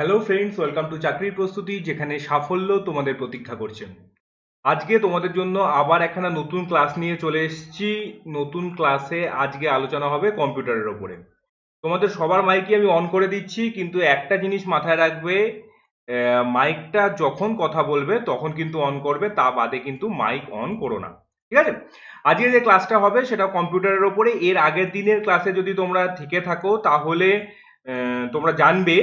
Hello friends, welcome to চাকরির প্রস্তুতি, যেখানে সাফল্য তোমাদের প্রতীক্ষা করছে। আজকে তোমাদের জন্য আবার একখানা নতুন ক্লাস নিয়ে চলে এসেছি। নতুন ক্লাসে আজকে আলোচনা হবে কম্পিউটারের ওপরে। তোমাদের সবার মাইকই আমি অন করে দিচ্ছি, কিন্তু একটা জিনিস মাথায় রাখবে, মাইকটা যখন কথা বলবে তখন কিন্তু অন করবে, তা বাদে কিন্তু মাইক অন করো না। ঠিক আছে? আজকে যে ক্লাসটা হবে সেটা কম্পিউটারের ওপরে। এর আগের দিনের ক্লাসে যদি তোমরা থেকে থাকো তাহলে তোমরা জানবে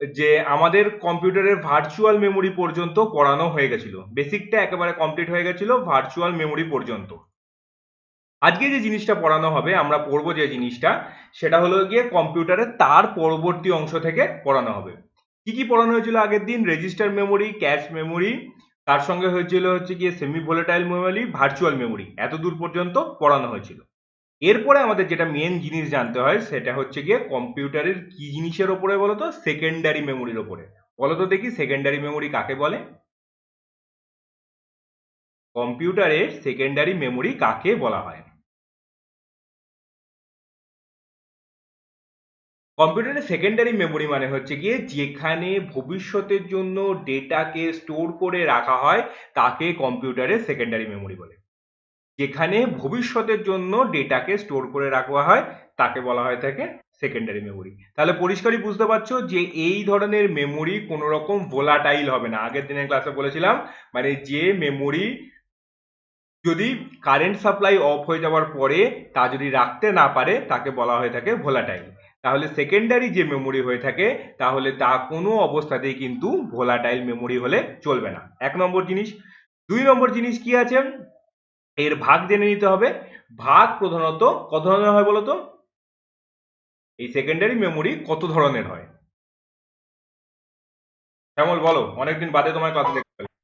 যে আমাদের কম্পিউটারের ভার্চুয়াল মেমোরি পর্যন্ত পড়ানো হয়ে গেছিল। বেসিকটা একেবারে কমপ্লিট হয়ে গেছিল ভার্চুয়াল মেমোরি পর্যন্ত। আজকে যে জিনিসটা পড়ানো হবে, আমরা পড়বো যে জিনিসটা, সেটা হলো গিয়ে কম্পিউটারের তার পরবর্তী অংশ থেকে পড়ানো হবে। কি কি পড়ানো হয়েছিল আগের দিন? রেজিস্টার মেমোরি, ক্যাশ মেমোরি, তার সঙ্গে হয়েছিল হচ্ছে গিয়ে semi volatile memory, virtual memory, এত দূর পর্যন্ত পড়ানো হয়েছিল। এরপরে আমাদের যেটা মেন জিনিস জানতে হয় সেটা হচ্ছে গিয়ে কম্পিউটারের কি জিনিসের ওপরে বলতো? সেকেন্ডারি মেমোরির ওপরে। বলতো দেখি সেকেন্ডারি মেমোরি কাকে বলে? কম্পিউটারের সেকেন্ডারি মেমোরি কাকে বলা হয়? কম্পিউটারের সেকেন্ডারি মেমোরি মানে হচ্ছে গিয়ে যেখানে ভবিষ্যতের জন্য ডেটাকে স্টোর করে রাখা হয়, তাকে কম্পিউটারের সেকেন্ডারি মেমোরি বলে। যেখানে ভবিষ্যতের জন্য ডেটাকে স্টোর করে রাখা হয় তাকে বলা হয় থাকে সেকেন্ডারি মেমোরি। তাহলে পরিষ্কারই বুঝতে পারছো যে এই ধরনের মেমোরি কোনো রকম ভোলাটাইল হবে না। আগের দিনের ক্লাসে বলেছিলাম, মানে যে মেমোরি যদি কারেন্ট সাপ্লাই অফ হয়ে যাওয়ার পরে তা যদি রাখতে না পারে তাকে বলা হয়ে থাকে ভোলাটাইল। তাহলে সেকেন্ডারি যে মেমোরি হয়ে থাকে তাহলে তা কোনো অবস্থাতেই কিন্তু ভোলাটাইল মেমোরি হলে চলবে না। এক নম্বর জিনিস। দুই নম্বর জিনিস কি আছে? এর ভাগ জেনে নিতে হবে। ভাগ প্রধানত কত ধরনের হয় বলতো? এই সেকেন্ডারি মেমোরি কত ধরনের হয়? শ্যামল বলো, অনেকদিন বাদে তোমার ক্লাস দেখতে পেলাম।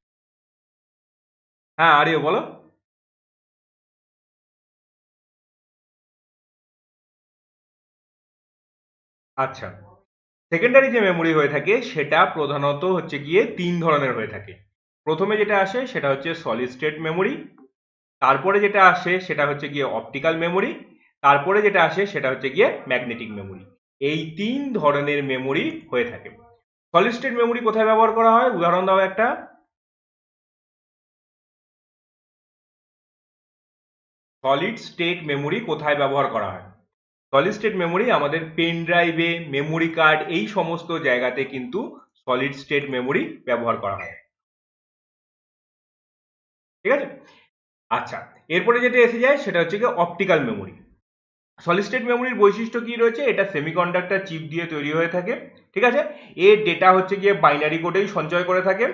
হ্যাঁ, আরিও বলো। আচ্ছা, সেকেন্ডারি যে মেমোরি হয়ে থাকে সেটা প্রধানত হচ্ছে গিয়ে তিন ধরনের হয়ে থাকে। প্রথমে যেটা আসে সেটা হচ্ছে সলিড স্টেট মেমোরি, তারপরে যেটা আসে সেটা হচ্ছে গিয়ে অপটিক্যাল মেমোরি, তারপরে যেটা আসে সেটা হচ্ছে গিয়ে ম্যাগনেটিক মেমোরি। এই তিন ধরনের মেমোরি হয়ে থাকে। সলিড স্টেট মেমোরি কোথায় ব্যবহার করা হয়? উদাহরণ দাও একটা। সলিড স্টেট মেমোরি কোথায় ব্যবহার করা হয়? সলিড স্টেট মেমোরি আমাদের পেন ড্রাইভে, মেমোরি কার্ড, এই সমস্ত জায়গাতে কিন্তু সলিড স্টেট মেমোরি ব্যবহার করা হয়। ঠিক আছে? আচ্ছা, এরপরে যেটা এসে যায় সেটা হচ্ছে গিয়ে অপটিক্যাল মেমোরি। সলিড স্টেট মেমোরির বৈশিষ্ট্য কি রয়েছে? এটা সেমিকন্ডাক্টর চিপ দিয়ে তৈরি হয়ে থাকে। ঠিক আছে? এর ডেটা হচ্ছে গিয়ে বাইনারি কোডেই সঞ্চয় করে থাকে।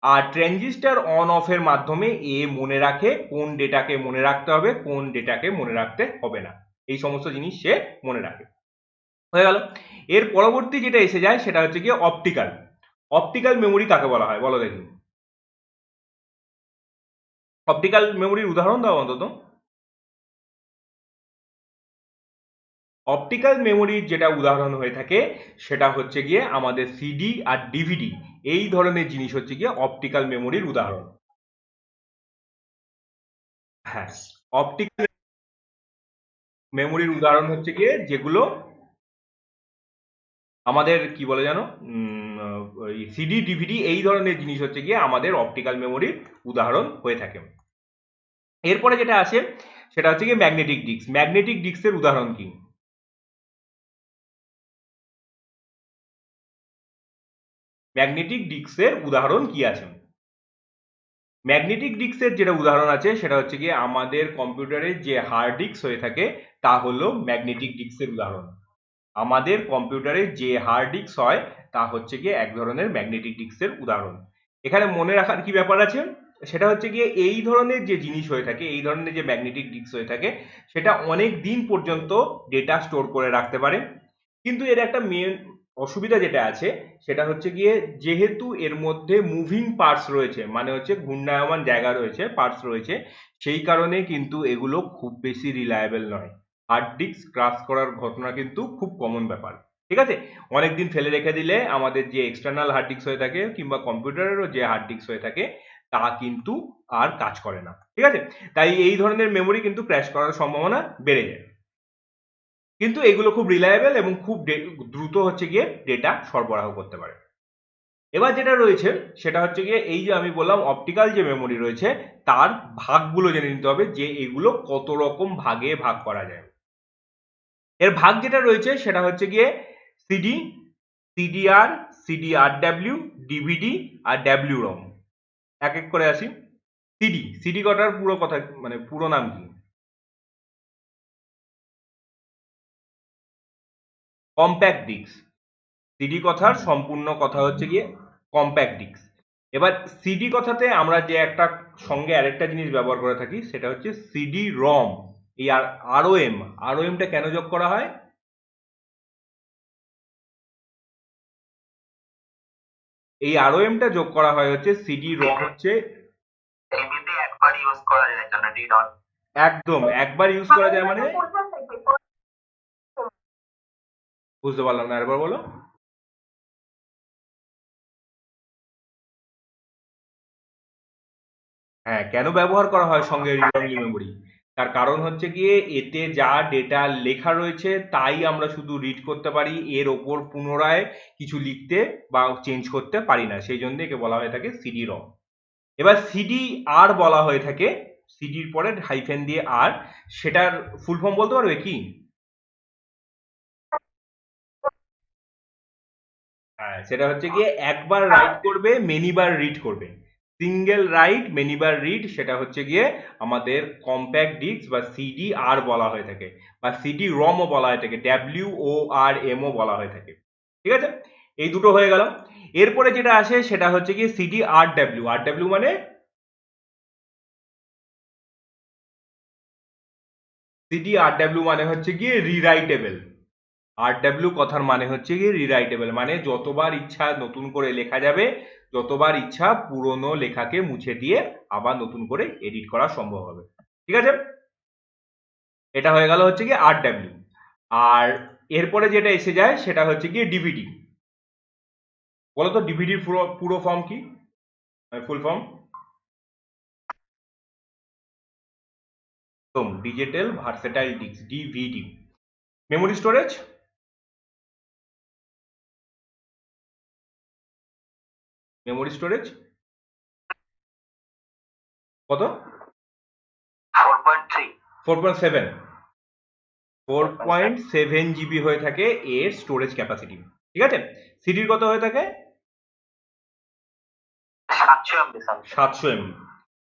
আর ট্রানজিস্টর অন অফ এর মাধ্যমে এ মনে রাখে কোন ডেটাকে মনে রাখতে হবে, কোন ডেটাকে মনে রাখতে হবে না। এই সমস্ত জিনিস সে মনে রাখে। হয়ে গেল। এর পরবর্তী যেটা এসে যায় সেটা হচ্ছে গিয়ে অপটিক্যাল। অপটিক্যাল মেমোরি কাকে বলা হয় বলো দেখি? অপটিক্যাল মেমোরির উদাহরণ দাও অন্তত। অপটিক্যাল মেমোরির যেটা উদাহরণ হয়ে থাকে সেটা হচ্ছে গিয়ে আমাদের সিডি আর ডিভিডি, এই ধরনের জিনিস হচ্ছে গিয়ে অপটিক্যাল মেমোরির উদাহরণ। হ্যাঁ, অপটিক্যাল মেমোরির উদাহরণ হচ্ছে গিয়ে যেগুলো আমাদের কি বলে জানো, ওই সিডি ডিভিডি, এই ধরনের জিনিস হচ্ছে গিয়ে আমাদের অপটিক্যাল মেমোরির উদাহরণ হয়ে থাকে। এরপরে যেটা আসে সেটা হচ্ছে গিয়ে ম্যাগনেটিক ডিস্ক। ম্যাগনেটিক ডিস্কের উদাহরণ কি? ম্যাগনেটিক ডিস্কের উদাহরণ কি আছে? ম্যাগনেটিক ডিস্কের যেটা উদাহরণ আছে সেটা হচ্ছে গিয়ে আমাদের কম্পিউটারের যে হার্ড ডিস্ক হয়ে থাকে তা হলো ম্যাগনেটিক ডিস্কের উদাহরণ। আমাদের কম্পিউটারে যে হার্ড ডিস্ক হয় তা হচ্ছে গিয়ে এক ধরনের ম্যাগনেটিক ডিস্কের উদাহরণ। এখানে মনে রাখার কি ব্যাপার আছে? সেটা হচ্ছে গিয়ে এই ধরনের যে জিনিস হয়ে থাকে, এই ধরনের যে ম্যাগনেটিক ডিস্ক হয়ে থাকে, সেটা অনেক দিন পর্যন্ত ডেটা স্টোর করে রাখতে পারে। কিন্তু এর একটা মেন অসুবিধা যেটা আছে সেটা হচ্ছে গিয়ে, যেহেতু এর মধ্যে মুভিং পার্টস রয়েছে, মানে হচ্ছে ঘূর্ণায়মান জায়গা রয়েছে, পার্টস রয়েছে, সেই কারণে কিন্তু এগুলো খুব বেশি রিলায়েবল নয়। হার্ড ডিস্ক ক্রাশ করার ঘটনা কিন্তু খুব কমন ব্যাপার। ঠিক আছে? অনেকদিন ফেলে রেখে দিলে আমাদের যে এক্সটার্নাল হার্ড ডিস্ক হয়ে থাকে কিংবা কম্পিউটারেরও যে হার্ড ডিস্ক হয়ে থাকে তা কিন্তু আর কাজ করে না। ঠিক আছে? তাই এই ধরনের মেমোরি কিন্তু ক্র্যাশ করার সম্ভাবনা বেড়ে যায়। কিন্তু এগুলো খুব রিলায়েবল এবং খুব দ্রুত হচ্ছে গিয়ে ডেটা সরবরাহ করতে পারে। এবার যেটা রয়েছে সেটা হচ্ছে গিয়ে এই যে আমি বললাম অপটিক্যাল যে মেমোরি রয়েছে তার ভাগগুলো জেনে নিতে হবে যে এগুলো কত রকম ভাগে ভাগ করা যায়। এর ভাগ যেটা রয়েছে সেটা হচ্ছে গিয়ে সিডি, সিডিআর, সিডিআরডব্লিউ, ডিভিডি আর ডাব্লিউ রম। এক এক করে আসি। সিডি, সিডি কটার পুরো কথা মানে পুরো নাম কি? Compact disc. সিডি কথার সম্পূর্ণ কথা হচ্ছে গিয়ে কম্প্যাক্ট ডিস্ক। এবার সিডি কথাতে আমরা যে একটা সঙ্গে আরেকটা জিনিস ব্যবহার করে থাকি সেটা হচ্ছে সিডি রম। এই আরওএম, আরওএমটা কেন যোগ করা হয়? এই আরওএমটা যোগ করা হয় হচ্ছে সিডি রম হচ্ছে এমনিতে একবার ইউজ করা যায় জন্য ডি ডট। একদম একবার ইউজ করা যায় মানে বুঝতে পারলাম না, আরেকবার বলো। হ্যাঁ, কেন ব্যবহার করা হয় সঙ্গে রিড অনলি মেমোরি? তার কারণ হচ্ছে গিয়ে এতে যা ডেটা লেখা রয়েছে তাই আমরা শুধু রিড করতে পারি, এর ওপর পুনরায় কিছু লিখতে বা চেঞ্জ করতে পারি না, সেই জন্য একে বলা হয়ে থাকে সিডি রম। এবার সিডি আর বলা হয়ে থাকে, সিডির পরে হাইফেন দিয়ে আর, সেটার ফুল ফর্ম বলতে পারবে কি? হ্যাঁ, সেটা হচ্ছে গিয়ে একবার রাইট করবে মেনিবার রিড করবে। সিঙ্গেল রাইট মেনিবার রিড, সেটা হচ্ছে গিয়ে আমাদের কম্প্যাক্ট ডিস্ক বা সিডি আর বলা হয়ে থাকে, বা সিডি রমও বলা হয়ে থাকে, ডাব্লিউ ও আর এম ও বলা হয়ে থাকে। ঠিক আছে, এই দুটো হয়ে গেল। এরপরে যেটা আসে সেটা হচ্ছে গিয়ে সিডি আর ডাব্লিউ। আর ডাব্লিউ মানে সিডি আর ডাব্লিউ মানে হচ্ছে গিয়ে রিরাইটেবল। আর ডাব্লিউ কথার মানে হচ্ছে গিয়ে রিরাইটেবল, মানে যতবার ইচ্ছা নতুন করে লেখা যাবে, যতবার ইচ্ছা পুরনো লেখাকে মুছে দিয়ে আবার নতুন করে এডিট করা সম্ভব হবে। ঠিক আছে, এটা হয়ে গেল হচ্ছে গিয়ে আর ডাব্লিউ। আর এরপরে যেটা এসে যায় সেটা হচ্ছে গিয়ে ডিভিডি। বলো তো ডিভিডির পুরো পুরো ফর্ম কি, ফুল ফর্ম? একদম, digital versatile disc, DVD. Memory storage, memory storage কত? 4.3। 4.7। 4.7 জিবি হয়ে থাকে এর স্টোরেজ ক্যাপাসিটি। ঠিক আছে, সিডির কত হয়ে থাকে? 700 এমবি সামথিং। 700 এমবি।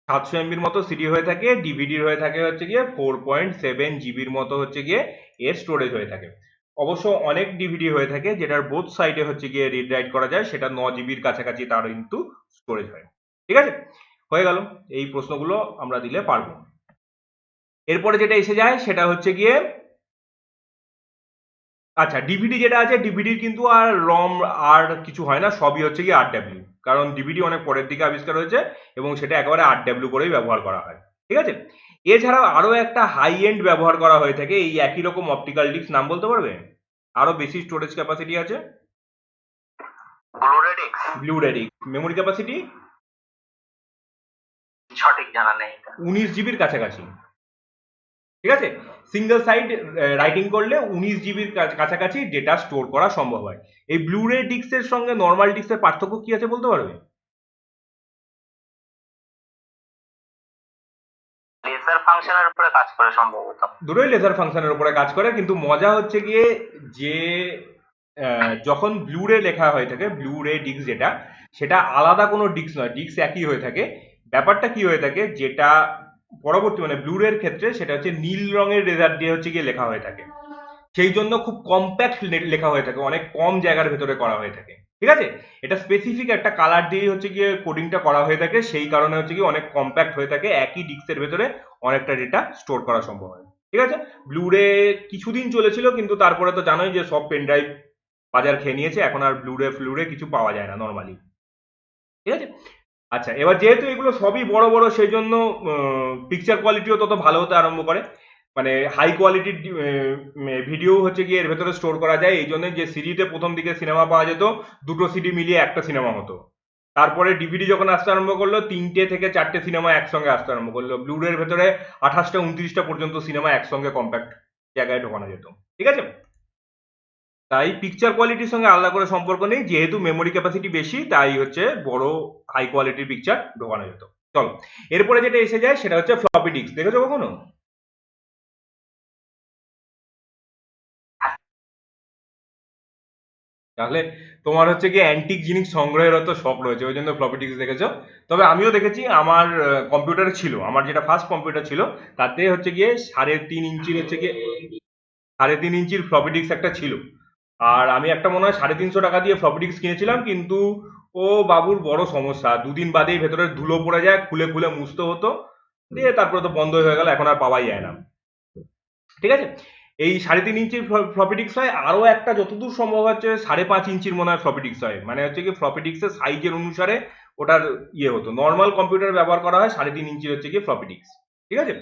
700 এমবির মতো সিডি হয়ে থাকে। ডিভিডির হয়ে থাকে হচ্ছে গিয়ে 4.7 জিবির মতো হচ্ছে গিয়ে এর স্টোরেজ হয়ে থাকে। অবশ্য অনেক ডিভিডি হয়ে থাকে যেটার বোথ সাইডে হচ্ছে গিয়ে রিড রাইট করা যায়, সেটা 9 জিবির কাছাকাছি তার কিন্তু স্টোরেজ হয়। ঠিক আছে, হয়ে গেল। এই প্রশ্নগুলো আমরা দিলে পারবো। এরপরে যেটা এসে যায় সেটা হচ্ছে গিয়ে, আচ্ছা ডিভিডি যেটা আছে ডিভিডির কিন্তু আর রম আর কিছু হয় না, সবই হচ্ছে কি আর ডাব্লিউ, কারণ ডিভিডি অনেক পরের দিকে আবিষ্কার হয়েছে এবং সেটা একেবারে আর ডাব্লিউ করেই ব্যবহার করা হয়। ঠিক আছে, এছাড়াও আরো একটা হাই এন্ড ব্যবহার করা হয়ে থাকে এই একই রকম অপটিক্যাল ডিস্ক, নাম বলতে পারবে? আরো বেশি স্টোরেজ ক্যাপাসিটি আছে। ব্লুরে ডিস্ক। ব্লুরে ডিস্ক। মেমোরি ক্যাপাসিটি সঠিক জানা নেই এটা। 19 জিবির কাছাকাছি। ঠিক আছে, সিঙ্গেল সাইড রাইটিং করলে 19 জিবির কাছাকাছি ডেটা স্টোর করা সম্ভব হয়। এই ব্লুরে ডিস্কের সঙ্গে নর্মাল ডিস্কের পার্থক্য কি আছে বলতে পারবে? লেজার ফাংশনের উপরে কাজ করে সম্ভবত। দুটোই লেজার ফাংশনের উপরে কাজ করে, কিন্তু মজা হচ্ছে গিয়ে যে যখন ব্লুরে লেখা হয়ে থাকে, ব্লুরে ডিস্ক যেটা, সেটা আলাদা কোনো ডিস্ক নয়, ডিস্ক একই হয়ে থাকে। ব্যাপারটা কি হয়ে থাকে, যেটা পরবর্তী মানে ব্লুরের ক্ষেত্রে সেটা হচ্ছে নীল রঙের লেজার দিয়ে হচ্ছে গিয়ে লেখা হয়ে থাকে, সেই জন্য খুব কম্প্যাক্ট লেখা হয়ে থাকে, অনেক কম জায়গার ভেতরে করা হয়ে থাকে। ঠিক আছে, এটা স্পেসিফিক একটা কালার দিয়ে হচ্ছে গিয়ে কোডিংটা করা হয়ে থাকে, সেই কারণে হচ্ছে গিয়ে অনেক কম্প্যাক্ট হয়ে থাকে, একই ডিস্কের ভেতরে অনেকটা ডেটা স্টোর করা সম্ভব হয়। ঠিক আছে, ব্লুরে কিছুদিন চলেছিল কিন্তু তারপরে তো জানোই যে সব পেন ড্রাইভ বাজার খেয়ে নিয়েছে, এখন আর ব্লুরে ফ্লুরে কিছু পাওয়া যায় না নর্মালি। ঠিক আছে, আচ্ছা এবার যেহেতু এগুলো সবই বড় বড় সেই জন্য পিকচার কোয়ালিটিও তত ভালো হতে আরম্ভ করে, মানে হাই কোয়ালিটির ভিডিও হচ্ছে গিয়ে এর ভেতরে স্টোর করা যায়, এই জন্য যে সিডিতে প্রথম দিকে সিনেমা পাওয়া যেত দুটো সিডি মিলিয়ে একটা সিনেমা হতো, তারপরে ডিভিডি যখন আসতে আরম্ভ করলো 3টে থেকে 4টে সিনেমা একসঙ্গে আসতে আরম্ভ করলো, ব্লুরের ভেতরে 28টা 29টা পর্যন্ত সিনেমা একসঙ্গে কম্প্যাক্ট জায়গায় ঢোকানো যেত। ঠিক আছে, তাই পিকচার কোয়ালিটির সঙ্গে আলাদা করে সম্পর্ক নেই, যেহেতু মেমোরি ক্যাপাসিটি বেশি তাই হচ্ছে বড় হাই কোয়ালিটির পিকচার ঢোকানো যেত। চলো, এরপরে যেটা এসে যায় সেটা হচ্ছে ফ্লপি ডিস্ক। দেখেছো কখনো? তাহলে তোমার হচ্ছে গিয়ে অ্যান্টিক জিনিস সংগ্রহের অত শখ রয়েছে, ওই জন্য ফ্লপি ডিস্ক দেখেছো। তবে আমিও দেখেছি, আমার কম্পিউটারে ছিল, আমার যেটা ফার্স্ট কম্পিউটার ছিল তাতে হচ্ছে গিয়ে 3.5 ইঞ্চির হচ্ছে গিয়ে 3.5 ইঞ্চির ফ্লপি ডিস্ক একটা ছিল। আর আমি একটা মনে হয় 350 টাকা দিয়ে ফ্লপি ডিস্ক কিনেছিলাম, কিন্তু ও বাবুর বড় সমস্যা, দুদিন বাদেই ভেতরে ধুলো পড়ে যায়, খুলে খুলে মুছতে হতো, দিয়ে তারপরে তো বন্ধ হয়ে গেল, এখন আর পাওয়াই যায় না। ঠিক আছে, এই 3.5 ইঞ্চির ফ্লপি ডিস্ক হয়, আরো একটা যতদূর সম্ভব হচ্ছে 5.5 ইঞ্চির মনে হয় ফ্লপি ডিস্ক হয়, মানে হচ্ছে কি ফ্লপি ডিস্কের সাইজের অনুসারে ওটার ইয়ে হতো। নর্মাল কম্পিউটার ব্যবহার করা হয় 3.5 ইঞ্চির হচ্ছে কি ফ্লপি ডিস্ক। ঠিক আছে,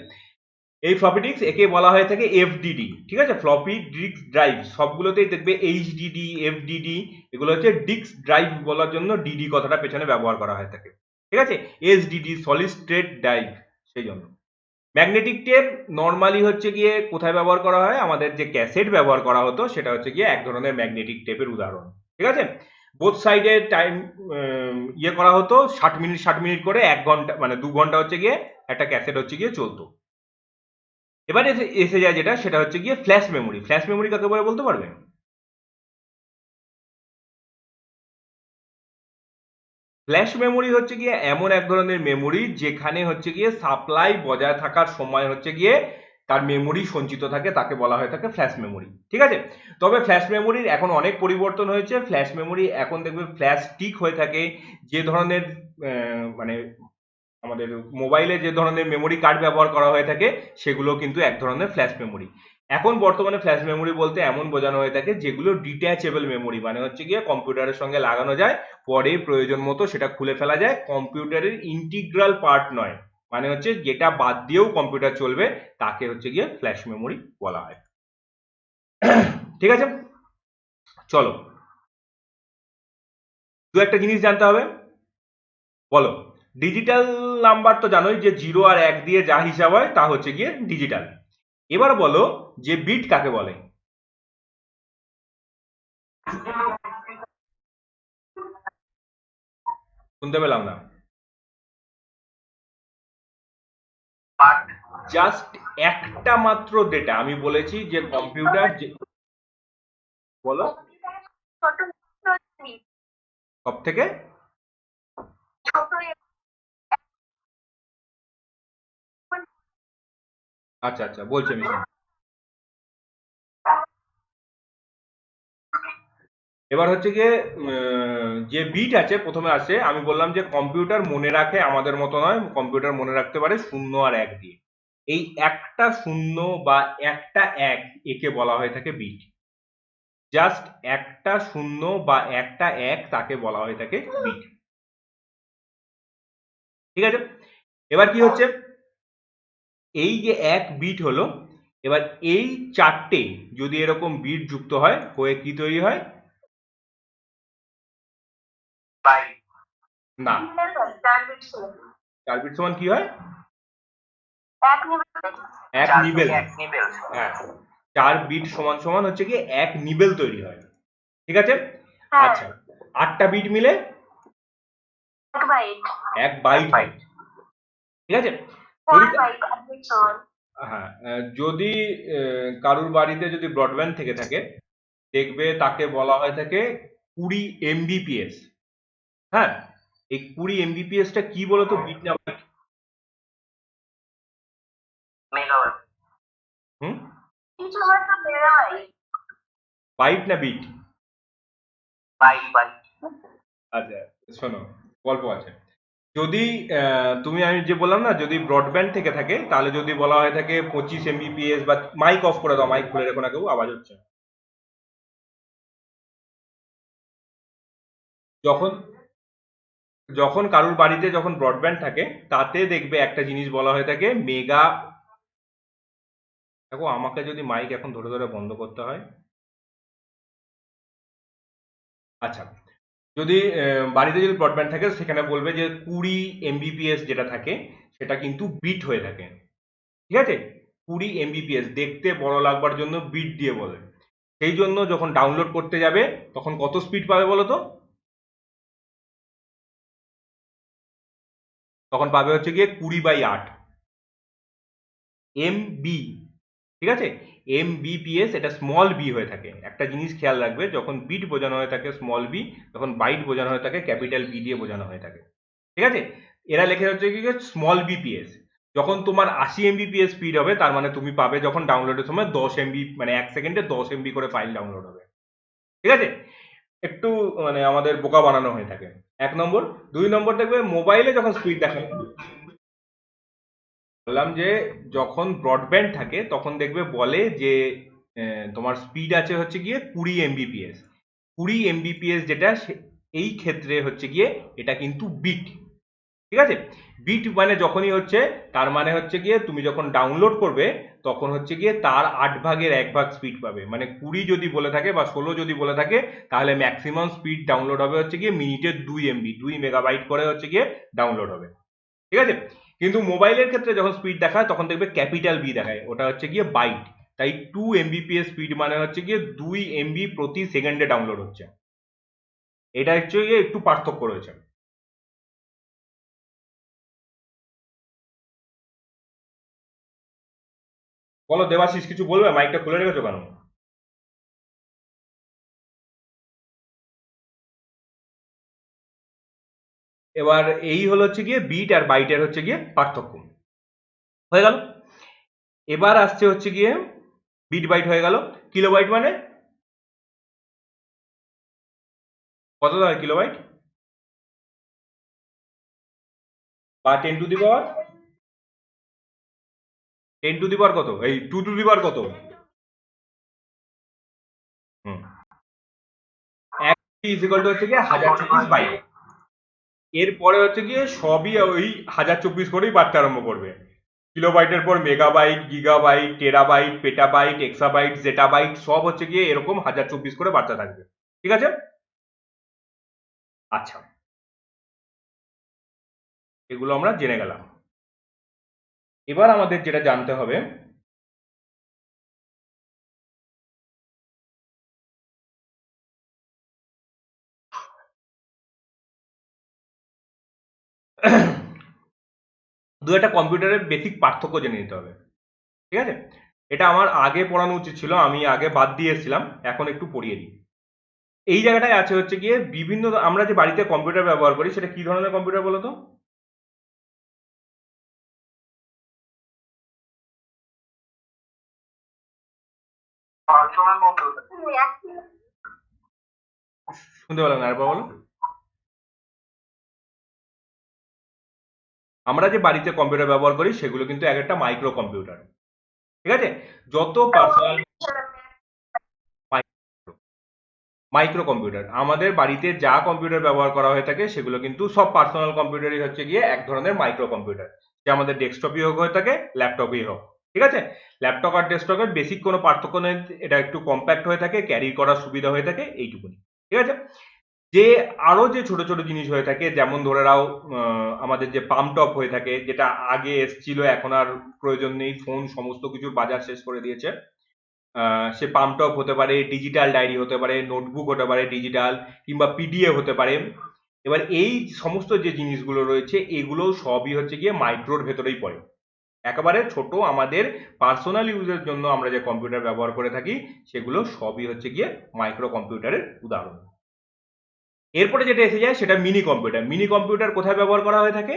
এই ফ্লপি ডিস্ক একে বলা হয়ে থাকে এফডিডি। ঠিক আছে, ফ্লপি ডিস্ক ড্রাইভ সবগুলোতেই দেখবে এইচডিডি, এফডিডি, এগুলো হচ্ছে ডিস্ক ড্রাইভ বলার জন্য ডিডি কথাটা পেছনে ব্যবহার করা হয়ে থাকে। ঠিক আছে, এসডিডি সলিড স্টেট ড্রাইভ, সেই জন্য। ম্যাগনেটিক টেপ নর্মালি হচ্ছে গিয়ে কোথায় ব্যবহার করা হয়, আমাদের যে ক্যাসেট ব্যবহার করা হতো সেটা হচ্ছে গিয়ে এক ধরনের ম্যাগনেটিক টেপের উদাহরণ। ঠিক আছে, বোথ সাইডে টাইম ইয়ে করা হতো, 60 মিনিট 60 মিনিট করে, 1 ঘন্টা মানে 2 ঘন্টা হচ্ছে গিয়ে একটা ক্যাসেট হচ্ছে গিয়ে চলতো। এবারে এসে এসে যায় যেটা, সেটা হচ্ছে গিয়ে ফ্ল্যাশ মেমোরি। ফ্ল্যাশ মেমোরি কাকে বলে বলতে পারবেন? ফ্ল্যাশ মেমোরি হচ্ছে গিয়ে এমন এক ধরনের মেমোরি যেখানে হচ্ছে গিয়ে সাপ্লাই বজায় থাকার সময় হচ্ছে গিয়ে তার মেমোরি সঞ্চিত থাকে, তাকে বলা হয়ে থাকে ফ্ল্যাশ মেমোরি। ঠিক আছে, তবে ফ্ল্যাশ মেমোরির এখন অনেক পরিবর্তন হয়েছে। ফ্ল্যাশ মেমোরি এখন দেখবে ফ্ল্যাশ স্টিক হয়ে থাকে, যে ধরনের মানে আমাদের মোবাইলে যে ধরনের মেমোরি কার্ড ব্যবহার করা হয়ে থাকে সেগুলো কিন্তু এক ধরনের ফ্ল্যাশ মেমোরি। এখন বর্তমানে ফ্ল্যাশ মেমোরি বলতে এমন বোঝানো হয়ে থাকে যেগুলো ডিট্যাচেবল মেমোরি, মানে হচ্ছে গিয়ে কম্পিউটারের সঙ্গে লাগানো যায়, পরে প্রয়োজন মতো সেটা খুলে ফেলা যায়, কম্পিউটারের ইন্টিগ্রাল পার্ট নয়, মানে হচ্ছে যেটা বাদ দিয়েও কম্পিউটার চলবে, তাকে হচ্ছে গিয়ে ফ্ল্যাশ মেমোরি বলা হয়। ঠিক আছে, চলো, দু একটা জিনিস জানতে হবে। বলো, ডিজিটাল নাম্বার তো জানোই যে 0 আর 1 দিয়ে যা হিসাব হয় তা হচ্ছে গিয়ে ডিজিটাল। এবার বলো যে বিট কাকে বলে? শুনতে পেলাম না। পার্ট। জাস্ট একটা মাত্র ডেটা, আমি বলেছি যে কম্পিউটার বলো, ছোট সব থেকে ছোট আচ্ছা আচ্ছা, বলছি আমি শুনি। এবার হচ্ছে গিয়ে যে বিট আছে প্রথমে আসে, আমি বললাম যে কম্পিউটার মনে রাখে আমাদের মতো নয়, কম্পিউটার মনে রাখতে পারে 0 আর 1 দিয়ে। এই একটা শূন্য বা একটা এক, একে বলা হয়ে থাকে বিট। জাস্ট একটা শূন্য বা একটা এক, তাকে বলা হয়ে থাকে বিট। ঠিক আছে, এবার কি হচ্ছে, এই যে এক বিট হলো, এবার এই চারটে যদি এরকম বিট যুক্ত হয়, হয়ে কি তৈরি হয়? বাইট। না, চার বিট ছিল 4 বিট সমান কি হয়? এক নিবেল এক 4 নিবেল। থেকে 1 নিবেল। হ্যাঁ, 4 বিট সমান সমান হচ্ছে কি এক নিবেল তৈরি হয়। ঠিক আছে, হ্যাঁ আচ্ছা, 8টা বিট মিলে এক বাইট 1 বাইট হয়। ঠিক আছে, ফোর যদি বাইট এক বিট সমান হ্যাঁ, যদি কারুর বাড়িতে যদি ব্রডব্যান্ড থেকে থাকে, দেখবে তাকে বলা হয়ে থাকে 20 MBPS। হ্যাঁ, এই 20 MBPS টা কি বলতো, বিট না বাইট? মেগাবাইট। হুম, কিছু হয়তো মেগাবাইট বাইট না বিট? বাইট। আচ্ছা, শোনো, গল্প আছে। যদি আমি যে বললাম না, যদি ব্রডব্যান্ড থেকে থাকে তাহলে যদি বলা হয়ে থাকে 25 MBPS, বা মাইক অফ করে দাও, মাইক খুলে রেখো না কেউ, আওয়াজ হচ্ছে। যখন যখন কারুর বাড়িতে যখন ব্রডব্যান্ড থাকে, তাতে দেখবে একটা জিনিস বলা হয়ে থাকে মেগা। দেখো, আমাকে যদি মাইক এখন ধরে ধরে বন্ধ করতে হয়। আচ্ছা, যদি বাড়িতে যদি ব্রডব্যান্ড থাকে সেখানে বলবে যে 20 MBPS যেটা থাকে সেটা কিন্তু বিট হয়ে থাকে। ঠিক আছে, 20 MBPS দেখতে বড় লাগবার জন্য বিট দিয়ে বলে। সেই জন্য যখন ডাউনলোড করতে যাবে তখন কত স্পিড পাবে বলো তো? তখন পাবে হচ্ছে গিয়ে 20/8 MB, ঠিক আছে? MBPS, এটা স্মল বি হয়ে থাকে। একটা জিনিস খেয়াল রাখবে, যখন বিট বোঝানো হয়ে থাকে স্মল বি, তখন বাইট বোঝানো হয়ে থাকে ক্যাপিটাল বি দিয়ে বোঝানো হয়ে থাকে, ঠিক আছে? এরা লেখে হচ্ছে কি স্মল বিপিএস। যখন তোমার 80 MBPS স্পিড হবে, তার মানে তুমি পাবে যখন ডাউনলোডের সময় 10 MB, মানে 1 সেকেন্ডে 10 MB করে ফাইল ডাউনলোড হবে, ঠিক আছে? একটু মানে আমাদের বোকা বানানো হয়ে থাকে, 1 নম্বর। 2 নম্বর, দেখবে মোবাইলে যখন স্পিড দেখানো, বললাম যে যখন ব্রডব্যান্ড থাকে তখন দেখবে বলে যে তোমার স্পিড আছে হচ্ছে গিয়ে 20 MBPS। 20 MBPS যেটা, এই ক্ষেত্রে হচ্ছে গিয়ে এটা কিন্তু বিট, ঠিক আছে? বিট মানে যখনই হচ্ছে, তার মানে হচ্ছে গিয়ে তুমি যখন ডাউনলোড করবে তখন হচ্ছে গিয়ে তার 8/1 স্পিড পাবে। মানে 20 যদি বলে থাকে বা 16 যদি বলে থাকে, তাহলে ম্যাক্সিমাম স্পিড ডাউনলোড হবে হচ্ছে গিয়ে মিনিটে 2 MB, 2 মেগাবাইট করে হচ্ছে গিয়ে ডাউনলোড হবে, ঠিক আছে? কিন্তু মোবাইলের ক্ষেত্রে যখন স্পিড দেখায় তখন দেখবে ক্যাপিটাল বি দেখায়, ওটা হচ্ছে গিয়ে বাইট। তাই 2 MBPS স্পিড মানে হচ্ছে গিয়ে 2 MB প্রতি সেকেন্ডে ডাউনলোড হচ্ছে। এটা হচ্ছে গিয়ে একটু পার্থক্য রয়েছে। বলো দেবাশিস, কিছু বলবে? মাইকটা খুলে রেখেছো কেন? এবার এই হলো হচ্ছে গিয়ে বিট আর বাইটের হচ্ছে গিয়ে পার্থক্য, হয়ে গেল। এবার আসছে হচ্ছে গিয়ে বিট বাইট হয়ে গেল। কিলোবাইট মানে কত হয় কিলোবাইট? বা 10 টু দি পাওয়ার কত, এই 2 টু দি পাওয়ার কত? হুম, 1 ইজ ইকুয়াল টু হচ্ছে গিয়ে 1024 বাইট। এরপরে হচ্ছে গিয়ে সবই ওই 1024 করেই বাড়তে আরম্ভ করবে। কিলোবাইটের পর megabyte, gigabyte, terabyte, petabyte, exabyte, zettabyte, সব হচ্ছে গিয়ে এরকম 1024 করে বাড়তে থাকবে, ঠিক আছে? আচ্ছা, এগুলো আমরা জেনে গেলাম। এবার আমাদের যেটা জানতে হবে, দু একটা কম্পিউটারের বেসিক পার্থক্য জেনে নিতে হবে, ঠিক আছে? এটা আমার আগে পড়ানো উচিত ছিল, আমি আগে বাদ দিয়ে এসেছিলাম, এখন একটু পড়িয়ে দিই। এই জায়গাটায় আছে হচ্ছে গিয়ে বিভিন্ন, আমরা যে বাড়িতে কম্পিউটার ব্যবহার করি সেটা কি ধরনের কম্পিউটার বলো তো? Personal computer. শুনতে পেলাম না, আরেকবার বলো। আমরা যে বাড়িতে কম্পিউটার ব্যবহার করি সেগুলো কিন্তু এক একটা মাইক্রো কম্পিউটার, ঠিক আছে? যত পার্সোনাল মাইক্রো কম্পিউটার, আমাদের বাড়িতে যা কম্পিউটার ব্যবহার করা হয়ে থাকে সেগুলো কিন্তু সব পার্সোনাল কম্পিউটারই হচ্ছে গিয়ে এক ধরনের মাইক্রো কম্পিউটার। সে আমাদের ডেস্কটপই হোক হয়ে থাকে, ল্যাপটপই হোক, ঠিক আছে? ল্যাপটপ আর ডেস্কটপের বেসিক কোনো পার্থক্য নেই, এটা একটু কম্প্যাক্ট হয়ে থাকে, ক্যারি করার সুবিধা হয়ে থাকে, এইটুকুনি, ঠিক আছে? যে আরো যে ছোট ছোট জিনিস হয়ে থাকে, যেমন ধরে নাও আমাদের যে পাম টপ হয়ে থাকে, যেটা আগে এসছিল এখন আর প্রয়োজন নেই, ফোন সমস্ত কিছুর বাজার শেষ করে দিয়েছে। সে পাম টপ হতে পারে, ডিজিটাল ডায়েরি হতে পারে, নোটবুক হতে পারে ডিজিটাল, কিংবা পিডিএফ হতে পারে। এবার এই সমস্ত যে জিনিসগুলো রয়েছে এগুলো সবই হচ্ছে গিয়ে মাইক্রোর ভেতরেই পড়ে। একেবারে ছোট আমাদের পার্সোনাল ইউজের জন্য আমরা যে কম্পিউটার ব্যবহার করে থাকি সেগুলো সবই হচ্ছে গিয়ে মাইক্রো কম্পিউটারের উদাহরণ। এরপরে যেটা এসে যায় সেটা মিনি কম্পিউটার। মিনি কম্পিউটার কোথায় ব্যবহার করা হয়ে থাকে?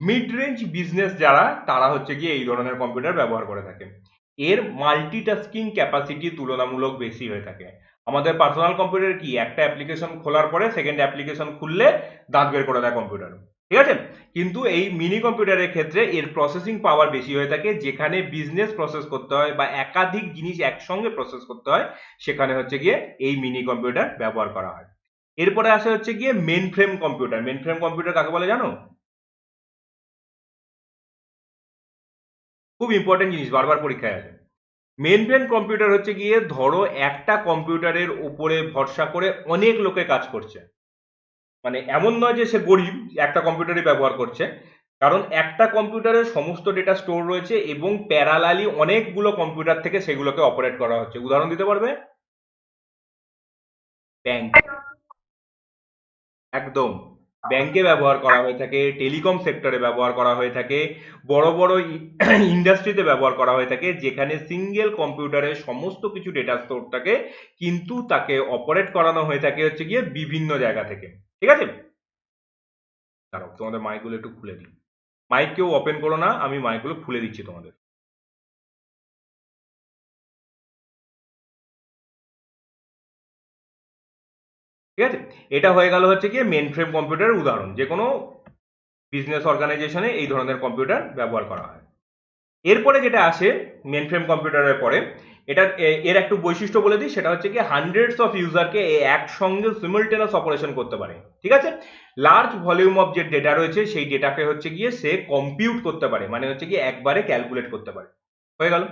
মিড রেঞ্জ বিজনেস যারা, তারা হচ্ছে গিয়ে এই ধরনের কম্পিউটার ব্যবহার করে থাকে। এর মাল্টিটাস্কিং ক্যাপাসিটি তুলনামূলক বেশি হয়ে থাকে। আমাদের পার্সোনাল কম্পিউটার কি, একটা অ্যাপ্লিকেশন খোলার পরে সেকেন্ড অ্যাপ্লিকেশন খুললে দাঁত বের করে দেয় কম্পিউটার, ঠিক আছে? কিন্তু এই মিনি কম্পিউটারের ক্ষেত্রে এর প্রসেসিং পাওয়ার বেশি হয়ে থাকে, যেখানে বিজনেস প্রসেস করতে হয় বা একাধিক জিনিস একসঙ্গে প্রসেস করতে হয়, সেখানে হচ্ছে গিয়ে এই মিনি কম্পিউটার ব্যবহার করা হয়। এরপরে আসে হচ্ছে গিয়ে mainframe computer. Mainframe computer কাকে বলে জানো? খুব ইম্পর্টেন্ট জিনিস, বারবার পরীক্ষায় আসে। মেন ফ্রেম কম্পিউটার হচ্ছে গিয়ে, ধরো একটা কম্পিউটারের উপরে ভরসা করে অনেক লোকে কাজ করছে, মানে এমন নয় যে সে গরিব একটা কম্পিউটারই ব্যবহার করছে, কারণ একটা কম্পিউটারে সমস্ত ডেটা স্টোর রয়েছে এবং প্যারালালি অনেকগুলো কম্পিউটার থেকে সেগুলোকে অপারেট করা হচ্ছে। উদাহরণ দিতে পারবে? ব্যাংক, একদম ব্যাংকে ব্যবহার করা হয়ে থাকে, টেলিকম সেক্টরে ব্যবহার করা হয়ে থাকে, বড় বড় ইন্ডাস্ট্রিতে ব্যবহার করা হয়ে থাকে, যেখানে সিঙ্গেল কম্পিউটারে সমস্ত কিছু ডেটা স্টোর থাকে, কিন্তু তাকে অপারেট করানো হয়ে থাকে হচ্ছে গিয়ে বিভিন্ন জায়গা থেকে। ঠিক আছে, দাঁড়াও তোমাদের মাইকগুলো একটু খুলে দিই। মাইক কেউ ওপেন করো না, আমি মাইকগুলো খুলে দিচ্ছি তোমাদের। ঠিক আছে, এটা হয়ে গেল হচ্ছে গিয়ে মেন ফ্রেম কম্পিউটারের উদাহরণ। যে কোনো বিজনেস অর্গানাইজেশনে এই ধরনের কম্পিউটার ব্যবহার করা হয়। এরপরে যেটা আসে মেন ফ্রেম কম্পিউটারের পরে, এর একটু বৈশিষ্ট্য বলে দিই, সেটা হচ্ছে কি হান্ড্রেডস অফ ইউজারকে একসঙ্গে সিমিলটেনাস অপারেশন করতে পারে। ঠিক আছে, লার্জ ভলিউম অফ যে ডেটা রয়েছে সেই ডেটাকে হচ্ছে গিয়ে সে কম্পিউট করতে পারে, মানে হচ্ছে গিয়ে একবারে ক্যালকুলেট করতে পারে। হয়ে গেল।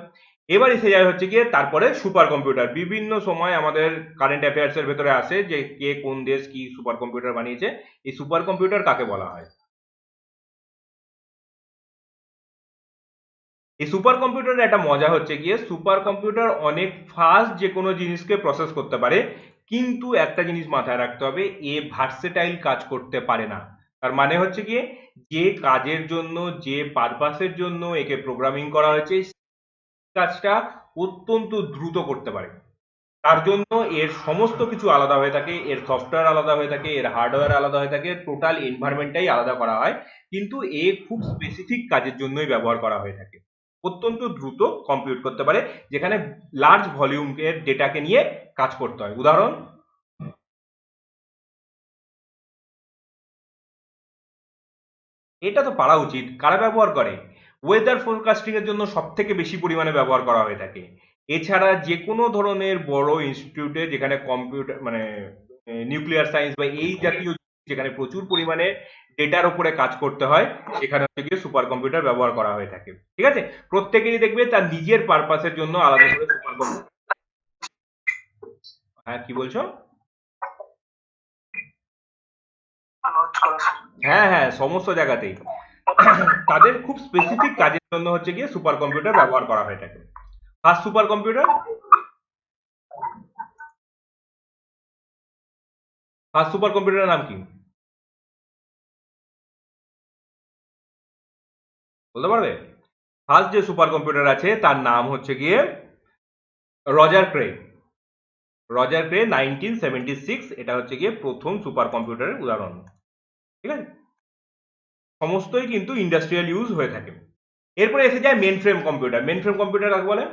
এবার এসে যায় হচ্ছে গিয়ে তারপরে সুপার কম্পিউটার। বিভিন্ন সময় আমাদের কারেন্ট অ্যাফেয়ার্স এর ভেতরে আসে যে কে কোন দেশ কি সুপার কম্পিউটার বানিয়েছে। এই সুপার কম্পিউটার কাকে বলা হয়? এই সুপার কম্পিউটারের একটা মজা হচ্ছে গিয়ে সুপার কম্পিউটার অনেক ফাস্ট যে কোনো জিনিসকে প্রসেস করতে পারে, কিন্তু একটা জিনিস মাথায় রাখতে হবে, এ ভার্সেটাইল কাজ করতে পারে না। তার মানে হচ্ছে গিয়ে যে কাজের জন্য, যে পারপাসের জন্য একে প্রোগ্রামিং করা হয়েছে, কাজটা অত্যন্ত দ্রুত করতে পারে। তার জন্য এর সমস্ত কিছু আলাদা হয়ে থাকে, এর সফটওয়্যার আলাদা হয়ে থাকে, এর হার্ডওয়্যার আলাদা হয়ে থাকে, টোটাল এনভায়রনমেন্টটাই আলাদা করা হয়, কিন্তু এ খুব স্পেসিফিক কাজের জন্যই ব্যবহার করা হয়ে থাকে। অত্যন্ত দ্রুত কম্পিউট করতে পারে, যেখানে লার্জ ভলিউমের ডেটাকে নিয়ে কাজ করতে হয়। উদাহরণ, এটা তো পারা উচিত। কারা ব্যবহার করে? ওয়েদার ফোরকাস্টিং এর জন্য সব থেকে বেশি পরিমাণে ব্যবহার করা হয়ে থাকে। এছাড়া যে কোনো ধরনের বড় ইনস্টিটিউটে যেখানে কম্পিউটার মানে নিউক্লিয়ার সায়েন্স বা এই জাতীয়, যেখানে প্রচুর পরিমাণে ডেটার উপরে কাজ করতে হয়, সেখানে হচ্ছে গিয়ে সুপার কম্পিউটার ব্যবহার করা হয়ে থাকে। ঠিক আছে, প্রত্যেকেরই দেখবে তার নিজের পারপাসের জন্য আলাদা করে সুপার কম্পিউটার। হ্যাঁ, কি বলছো? হ্যাঁ হ্যাঁ, সমস্ত জায়গাতেই তাদের খুব স্পেসিফিক কাজের জন্য হচ্ছে গিয়ে সুপার কম্পিউটার ব্যবহার করা হয়ে থাকে। First super computer, first super কম্পিউটারের নাম কি বলতে পারবে? ফার্স্ট যে সুপার কম্পিউটার আছে তার নাম হচ্ছে গিয়ে রজার ক্রে। রজার ক্রে 1976, এটা হচ্ছে গিয়ে প্রথম সুপার কম্পিউটারের উদাহরণ। ঠিক আছে, সমস্তই কিন্তু ইন্ডাস্ট্রিয়াল ইউজ হয়ে থাকে। এরপরে এসে যায় mainframe computer. Mainframe computer কাকে বলে?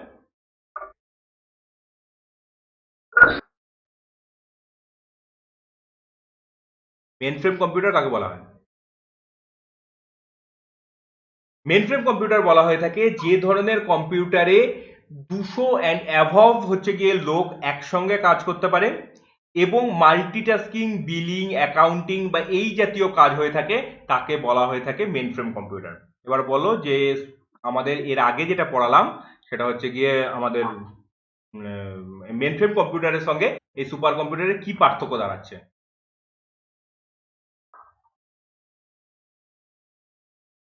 মেন ফ্রেম কম্পিউটার কাকে বলা হয়? মেন ফ্রেম কম্পিউটার বলা হয়ে থাকে যে ধরনের কম্পিউটারে 200 অ্যান্ড অ্যাভভ হচ্ছে গিয়ে লোক একসঙ্গে কাজ করতে পারে এবং মাল্টিটাস্কিং, বিলিং, অ্যাকাউন্টিং বা এই জাতীয় কাজ হয়ে থাকে, তাকে বলা হয়ে থাকে মেন ফ্রেম কম্পিউটার। এবার বলো যে আমাদের এর আগে যেটা পড়ালাম সেটা হচ্ছে গিয়ে আমাদের মেন ফ্রেম কম্পিউটারের সঙ্গে এই সুপার কম্পিউটারের কি পার্থক্য দাঁড়াচ্ছে?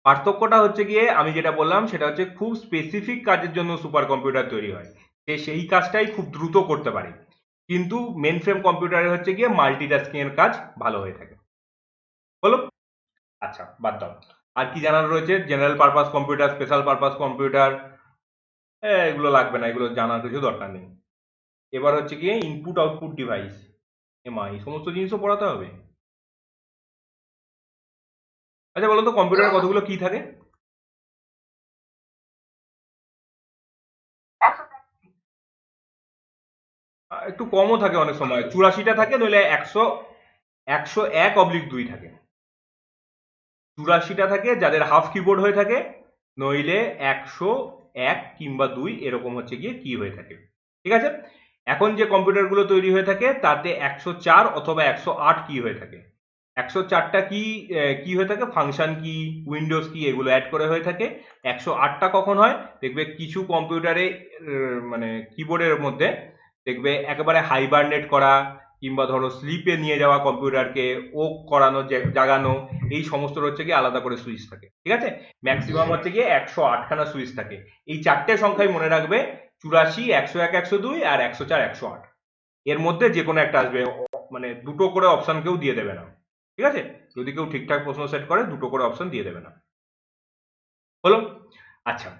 পার্থক্যটা হচ্ছে গিয়ে আমি যেটা বললাম সেটা হচ্ছে খুব স্পেসিফিক কাজের জন্য সুপার কম্পিউটার তৈরি হয়, সে সেই কাজটাই খুব দ্রুত করতে পারে, কিন্তু মেন ফ্রেম কম্পিউটারে হচ্ছে গিয়ে মাল্টিটাস্কিং এর কাজ ভালো হয়ে থাকে। হলো? আচ্ছা, বাদ দাও। আর কি জানার রয়েছে? General purpose computer, special purpose computer, এগুলো লাগবে না, এগুলো জানার কিছু দরকার নেই। এবার হচ্ছে গিয়ে ইনপুট আউটপুট ডিভাইস। এই সমস্ত জিনিসও পড়াতে হবে? আচ্ছা বলো তো, কম্পিউটারে কতগুলো কি থাকে? 100 একটু কমও থাকে অনেক সময়, 84টা থাকে, নইলে 101/2 থাকে। 84টা থাকে যাদের হাফ কিবোর্ড হয়ে থাকে, নইলে 101 কিংবা 2 এরকম হচ্ছে গিয়ে কি হয়ে থাকে। ঠিক আছে, এখন যে কম্পিউটারগুলো তৈরি হয়ে থাকে তাতে 104 অথবা 108 কি হয়ে থাকে। 104টা কি হয়ে থাকে? ফাংশন কি, উইন্ডোজ কি, এগুলো অ্যাড করে হয়ে থাকে। 108টা কখন হয়? দেখবে কিছু কম্পিউটারে মানে কিবোর্ডের মধ্যে দেখবে একেবারে হাইবারনেট করা কিংবা ধরো স্লিপে নিয়ে যাওয়া কম্পিউটারকে ওক করানো জাগানো, এই সমস্ত হচ্ছে গিয়ে আলাদা করে সুইচ থাকে। ঠিক আছে, ম্যাক্সিমাম হচ্ছে গিয়ে 108খানা সুইচ থাকে। এই চারটে সংখ্যাই মনে রাখবে, 84, 101, 102 আর 104, 108। এর মধ্যে যে কোনো একটা আসবে, মানে দুটো করে অপশন কেউ দিয়ে দেবে না। ঠিক আছে, যদি কেউ ঠিকঠাক প্রশ্ন সেট করে দুটো করে অপশন দিয়ে দেবে না। হলো? আচ্ছা,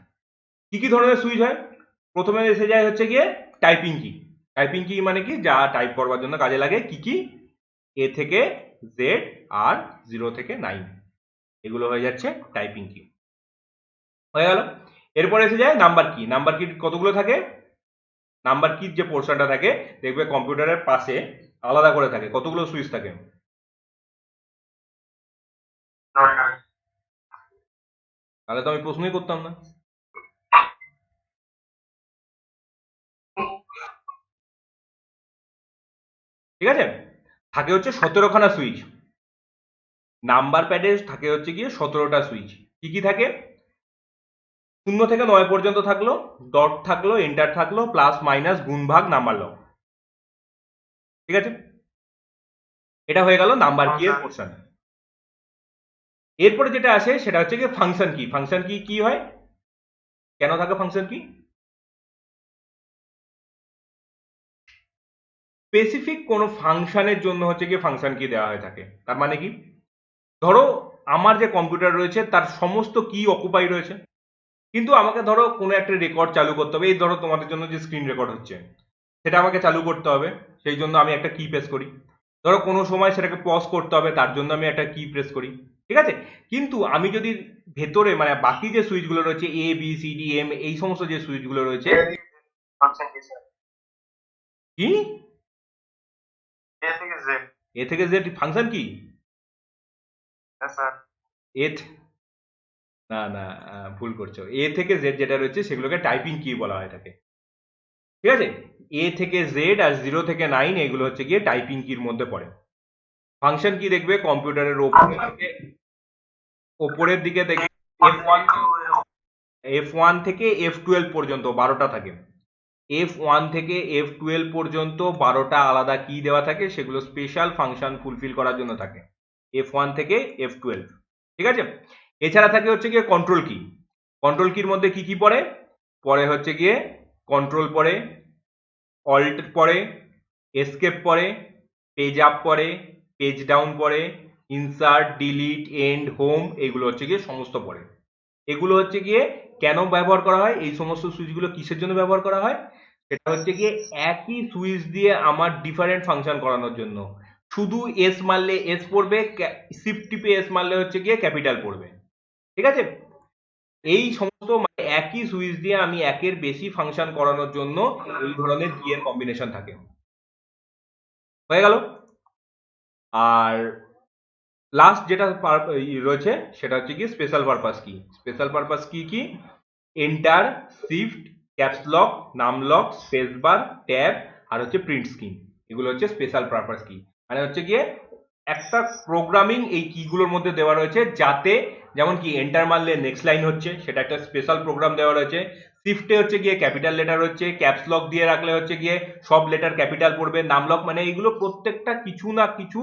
কি কি ধরনের সুইচ হয়? প্রথমে এসে যায় হচ্ছে গিয়ে টাইপিং কি। টাইপিং কি মানে কি, যা টাইপ করবার জন্য কাজে লাগে। কি কি? এ থেকে জেড আর 0 থেকে 9, এগুলো হয়ে যাচ্ছে টাইপিং কি। হয়ে গেল। এরপর এসে যায় নাম্বার কি। নাম্বার কি কতগুলো থাকে? নাম্বার কির যে পোর্শনটা থাকে দেখবে কম্পিউটারের পাশে আলাদা করে থাকে। কতগুলো সুইচ থাকে? তাহলে তো আমি প্রশ্নই করতাম না। ঠিক আছে, থাকে হচ্ছে 17খানা সুইচ। নাম্বার প্যাডে থাকে হচ্ছে গিয়ে 17টা সুইচ। কি কি থাকে? 0 থেকে 9 পর্যন্ত থাকলো, ডট থাকলো, এন্টার থাকলো, প্লাস মাইনাস গুণ ভাগ নাম্বার লগ। ঠিক আছে, এটা হয়ে গেল নাম্বার কি এর পোর্শন। এরপরে যেটা আসে সেটা হচ্ছে গিয়ে ফাংশন কি। ফাংশন কি কি হয়, কেন থাকে ফাংশন কি? স্পেসিফিক কোনো ফাংশনের জন্য হচ্ছে গিয়ে ফাংশন কি দেওয়া হয়ে থাকে। তার মানে কি, ধরো আমার যে কম্পিউটার রয়েছে তার সমস্ত কি অকুপাই রয়েছে, কিন্তু আমাকে ধরো কোনো একটা রেকর্ড চালু করতে হবে। এই ধরো তোমাদের জন্য যে স্ক্রিন রেকর্ড হচ্ছে সেটা আমাকে চালু করতে হবে, সেই জন্য আমি একটা কি প্রেস করি। ধরো কোনো সময় সেটাকে পজ করতে হবে, তার জন্য আমি একটা কি প্রেস করি। ঠিক আছে, কিন্তু আমি যদি ভেতরে মানে বাকি যে সুইচগুলো রয়েছে A B C D M, এই সমস্ত যে সুইচগুলো রয়েছে, কি এ থেকে জেড ফাংশন কি? এ না না, ভুল করছো। এ থেকে জেড যেটা রয়েছে সেগুলোকে টাইপিং কি বলা হয় থাকে। ঠিক আছে, এ থেকে জেড আর 0 থেকে 9 এগুলো হচ্ছে গিয়ে টাইপিং কির মধ্যে পড়ে। ফাংশন কি দেখবে কম্পিউটারের ওপরের দিকে দেখবে F1 থেকে F12 পর্যন্ত 12টা থাকে। F1 থেকে F12 পর্যন্ত 12টা আলাদা কি দেওয়া থাকে, সেগুলো স্পেশাল ফাংশন ফুলফিল করার জন্য থাকে। F1 থেকে F12। ঠিক আছে, এছাড়া থাকে হচ্ছে গিয়ে কন্ট্রোল কি। কন্ট্রোল কির মধ্যে কি কি পড়ে? পড়ে হচ্ছে গিয়ে কন্ট্রোল পড়ে, অল্ট পড়ে, এসকেপ পড়ে, পেজ আপ পড়ে, পেজ ডাউন পড়ে, ইনসার্ট, ডিলিট, এন্ড, হোম, এগুলো হচ্ছে গিয়ে সমস্ত পড়ে। এগুলো হচ্ছে গিয়ে কেন ব্যবহার করা হয়, এই সমস্ত সুইচগুলো কিসের জন্য ব্যবহার করা হয়? সেটা হচ্ছে গিয়ে একই সুইচ দিয়ে আমার ডিফারেন্ট ফাংশন করানোর জন্য। শুধু এস মারলে এস পড়বে, শিফট টিপে এস মারলে হচ্ছে গিয়ে ক্যাপিটাল পড়বে। ঠিক আছে, এই সমস্ত মানে একই সুইচ দিয়ে আমি একের বেশি ফাংশন করানোর জন্য এই ধরনের কি এর কম্বিনেশন থাকে। হয়ে গেল। আর লাস্ট যেটা রয়েছে সেটা হচ্ছে কি স্পেশাল পারপাস কি। স্পেশাল পারপাস কি কি? Enter, shift, caps lock, num lock, space বার, ট্যাব আর হচ্ছে প্রিন্ট স্ক্রিন, এগুলো হচ্ছে স্পেশাল পারপাস কি। মানে হচ্ছে গিয়ে একটা প্রোগ্রামিং এই কিগুলোর মধ্যে দেওয়া রয়েছে, যাতে যেমন কি এন্টার মারলে নেক্সট লাইন হচ্ছে, সেটা একটা স্পেশাল প্রোগ্রাম দেওয়া রয়েছে। শিফটে হচ্ছে গিয়ে ক্যাপিটাল লেটার হচ্ছে, ক্যাপস লক দিয়ে রাখলে হচ্ছে গিয়ে সব লেটার ক্যাপিটাল পড়বে। নাম লক মানে এইগুলো প্রত্যেকটা কিছু না কিছু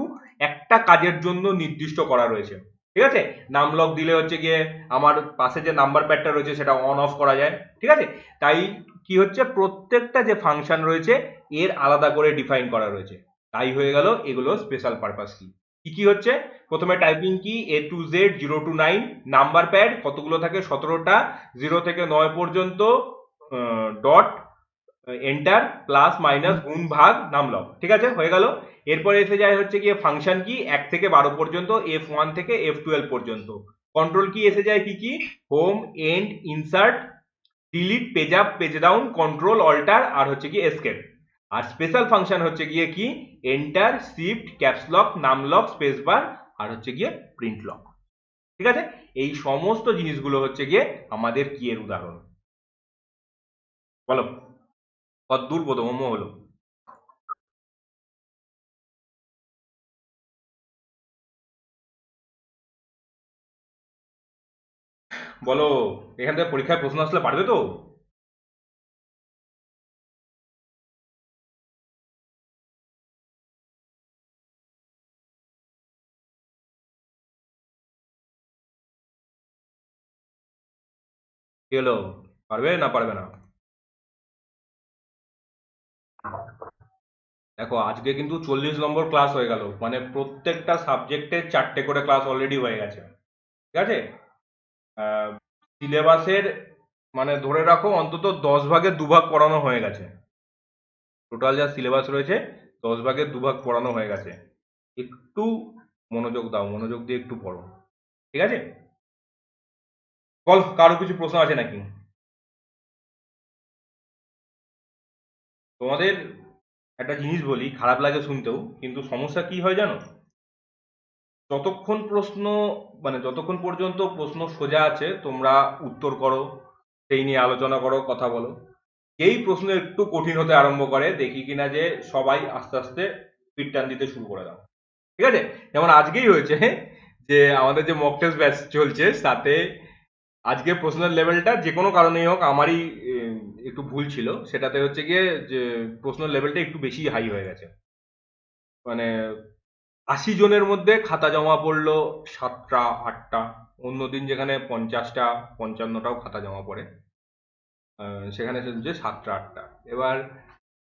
একটা কাজের জন্য নির্দিষ্ট করা রয়েছে। ঠিক আছে, নাম লক দিলে হচ্ছে গিয়ে আমার পাশে যে নাম্বার প্যাডটা রয়েছে সেটা অন অফ করা যায়। ঠিক আছে, তাই কি হচ্ছে প্রত্যেকটা যে ফাংশন রয়েছে এর আলাদা করে ডিফাইন করা রয়েছে। তাই হয়ে গেল এগুলো স্পেশাল পারপাস কি। কি কি হচ্ছে? প্রথমে টাইপিং কি A to Z, 0 to 9। Number pad কতগুলো থাকে? 17টা। 0 থেকে 9 পর্যন্ত, ডট, এন্টার, প্লাস মাইনাস গুণ ভাগ নামলক। ঠিক আছে, হয়ে গেল। এরপরে এসে যায় হচ্ছে গিয়ে ফাংশন কি 1 থেকে 12 পর্যন্ত, F1 থেকে F12 পর্যন্ত। কন্ট্রোল কি এসে যায় কি কি? Home, end, insert, delete, page up, page down, control, alter আর হচ্ছে কি এসকেপ। আর স্পেশাল ফাংশন হচ্ছে গিয়ে কি enter, shift, caps lock, num lock, space bar আর হচ্ছে গিয়ে প্রিন্ট লক। ঠিক আছে, এই সমস্ত জিনিসগুলো হচ্ছে গিয়ে আমাদের কি এর উদাহরণ। বলো কতদূর বোধগম্য হলো? বলো, এখান থেকে পরীক্ষায় প্রশ্ন আসলে পারবে তো? কি হলো, পারবে না পারবে না? দেখো আজকে কিন্তু 40 নম্বর ক্লাস হয়ে গেল, মানে প্রত্যেকটা সাবজেক্টে 4টে করে ক্লাস অলরেডি হয়ে গেছে। ঠিক আছে, সিলেবাসের মানে ধরে রাখো অন্তত 10 ভাগের 2 ভাগ পড়ানো হয়ে গেছে। টোটাল যা সিলেবাস রয়েছে 10 ভাগের 2 ভাগ পড়ানো হয়ে গেছে। একটু মনোযোগ দাও, মনোযোগ দিয়ে একটু পড়ো। ঠিক আছে, বল কারো কিছু প্রশ্ন আছে নাকি? তোমাদের একটা জিনিস বলি, খারাপ লাগে শুনতেও, কিন্তু সমস্যা কি হয় জানো? যতক্ষণ প্রশ্ন মানে যতক্ষণ পর্যন্ত প্রশ্ন সোজা আছে তোমরা উত্তর করো, সেই নিয়ে আলোচনা করো, কথা বলো। যেই প্রশ্ন একটু কঠিন হতে আরম্ভ করে দেখি কিনা যে সবাই আস্তে আস্তে পিঠ টান দিতে শুরু করে দাও। ঠিক আছে, যেমন আজকেই হয়েছে যে আমাদের যে মক টেস্ট ব্যাচ চলছে তাতে আজকে প্রশ্নের লেভেলটা যে কোনো কারণেই হোক আমারই একটু ভুল ছিল, সেটাতে হচ্ছে গিয়ে যে প্রশ্নের লেভেলটা একটু বেশি হাই হয়ে গেছে। মানে 80 জনের মধ্যে খাতা জমা পড়লো 7টা 8টা, অন্যদিন যেখানে 50টা 55টাও খাতা জমা পড়ে, সেখানে শুনছে 7টা 8টা। এবার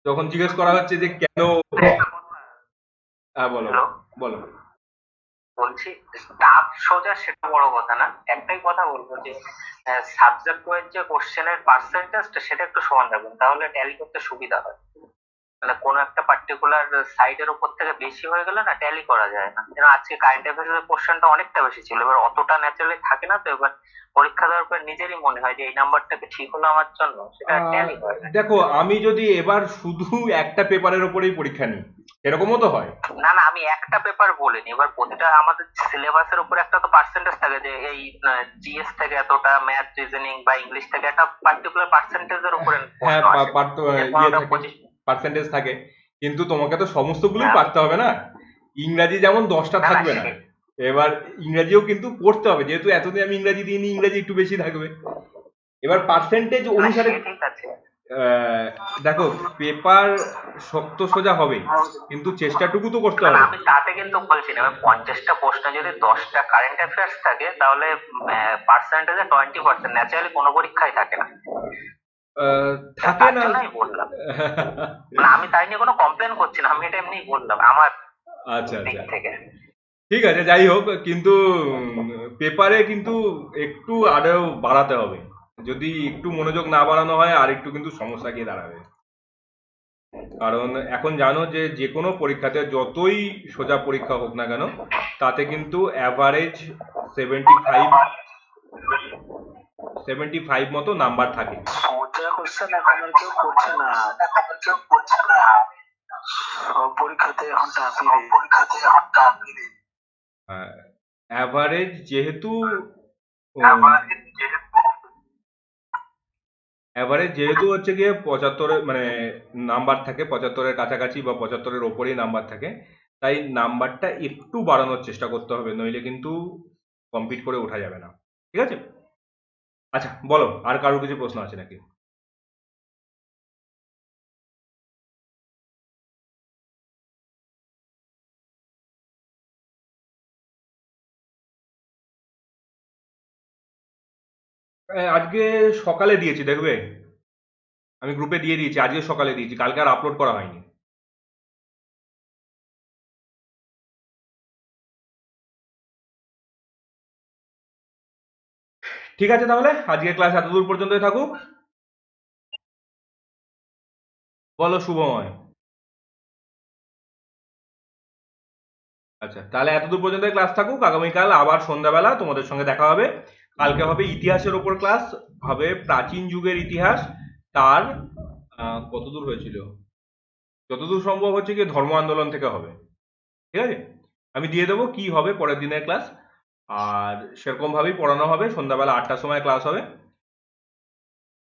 যখন জিজ্ঞেস করা হচ্ছে যে কেন, হ্যাঁ বলো হ্যালো, বলো। বলছি ডাক সোজা সেটা বড় কথা না, একটাই কথা বলবো যে সাবজেক্ট ওয়াইজ যে কোশ্চেনের পার্সেন্টেজটা সেটা একটু সমান রাখবেন, তাহলে ট্যালি করতে সুবিধা হয়। মানে কোনো একটা পার্টিকুলার সাইডের উপর থেকে বেশি হয়ে গেলে না ট্যালি করা যায় না। যেন আজকে কারেন্ট অ্যাফেয়ার্স এর কোশ্চেনটা অনেকটা বেশি ছিল, এবার অতটা ন্যাচারালি থাকে না, তো এবার পরীক্ষা দেওয়ার পর নিজেরই মনে হয় যে এই নাম্বারটা কি ঠিক হলো আমার জন্য, সেটা ট্যালি হয় না। দেখো আমি যদি এবার শুধু একটা পেপারের ওপরেই পরীক্ষা নিই, এরকমও তো হয়। না না, আমি একটা পেপার বলিনি, এবার প্রতিটা আমাদের সিলেবাসের উপর একটা তো পার্সেন্টেজ থাকে যে এই জিএস থেকে এতটা, ম্যাথ রিজনিং বা ইংলিশ থেকে একটা পার্টিকুলার পার্সেন্টেজের উপরে হ্যাঁ প্রশ্ন আসে। যে ইয়ে কোনোটা থাকে, 25। পার্সেন্টেজ থাকে, কিন্তু তোমাকে তো সমস্তগুলোই হ্যাঁ, পারতে হবে না। ইংরাজি যেমন 10টা না না থাকবে না, এবার ইংরাজিও কিন্তু পড়তে হবে, যেহেতু এতদিন আমি ইংরাজি দিইনি, ইংরাজি একটু বেশি থাকবে। এবার পার্সেন্টেজ না অনুসারে সে ঠিক আছে। দেখো পেপার শক্ত সোজা হবেই, কিন্তু চেষ্টাটুকু তো করতে না না, হবে। আমি তাতে কিন্তু বলছি না, এবার 50টা প্রশ্ন যদি 10টা কারেন্ট অ্যাফেয়ার্স থাকে তাহলে পার্সেন্টেজে 20%, ন্যাচারালি কোনো পরীক্ষায় থাকে না। থাকে তার না। জন্যই বললাম, মানে আমি তাই নিয়ে কোনো কমপ্লেন করছি না, আমি এটা এমনি বললাম আমার আচ্ছা দিক আচ্ছা, থেকে। ঠিক আছে, যাই হোক, কিন্তু পেপারে কিন্তু একটু আরো বাড়াতে হবে। যদি একটু মনোযোগ না বাড়ানো হয় আর একটু কিন্তু সমস্যা গিয়ে দাঁড়াবে। কারণ এখন জানো যে যে কোনো পরীক্ষাতে যতই সোজা পরীক্ষা হোক না কেন, তাতে কিন্তু অ্যাভারেজ 75 মতো নাম্বার থাকে। সোজা কোশ্চেন এখন আর কেউ করছে না, সব পরীক্ষাতে এখন টাফই রে। অ্যাভারেজ যেহেতু অ্যাভারেজ যেহেতু হচ্ছে গিয়ে 75 মানে নাম্বার থাকে, 75-এর কাছাকাছি বা 75-এর ওপরেই নাম্বার থাকে, তাই নাম্বারটা একটু বাড়ানোর চেষ্টা করতে হবে, নইলে কিন্তু কমপ্লিট করে ওঠা যাবে না। ঠিক আছে, আচ্ছা বলো আর কারোর কিছু প্রশ্ন আছে নাকি? আজকে সকালে দিয়েছি, দেখবে আমি গ্রুপে দিয়ে দিয়েছি, আজকে সকালে দিয়েছি, কালকে আর আপলোড করা হয়নি। ঠিক আছে, তাহলে আজকে ক্লাস এতদূর পর্যন্তই থাকুক। বলো শুভময়। আচ্ছা তাহলে এতদূর পর্যন্ত ক্লাস থাকুক, আগামীকাল আবার সন্ধ্যাবেলা তোমাদের সঙ্গে দেখা হবে। কালকে হবে ইতিহাসের ওপর ক্লাস, হবে প্রাচীন যুগের ইতিহাস, তার কতদূর হয়েছিল, যতদূর সম্ভব হচ্ছে কি ধর্ম আন্দোলন থেকে হবে। ঠিক আছে, আমি দিয়ে দেবো কি হবে পরের দিনের ক্লাস, আর সেরকম ভাবেই পড়ানো হবে, সন্ধ্যাবেলা 8টার সময় ক্লাস হবে।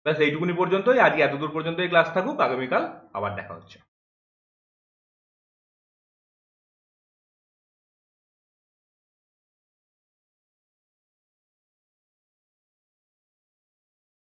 ব্যাস এইটুকুনি পর্যন্তই, আজকে এতদূর পর্যন্তই ক্লাস থাকুক, আগামীকাল আবার দেখা হচ্ছে।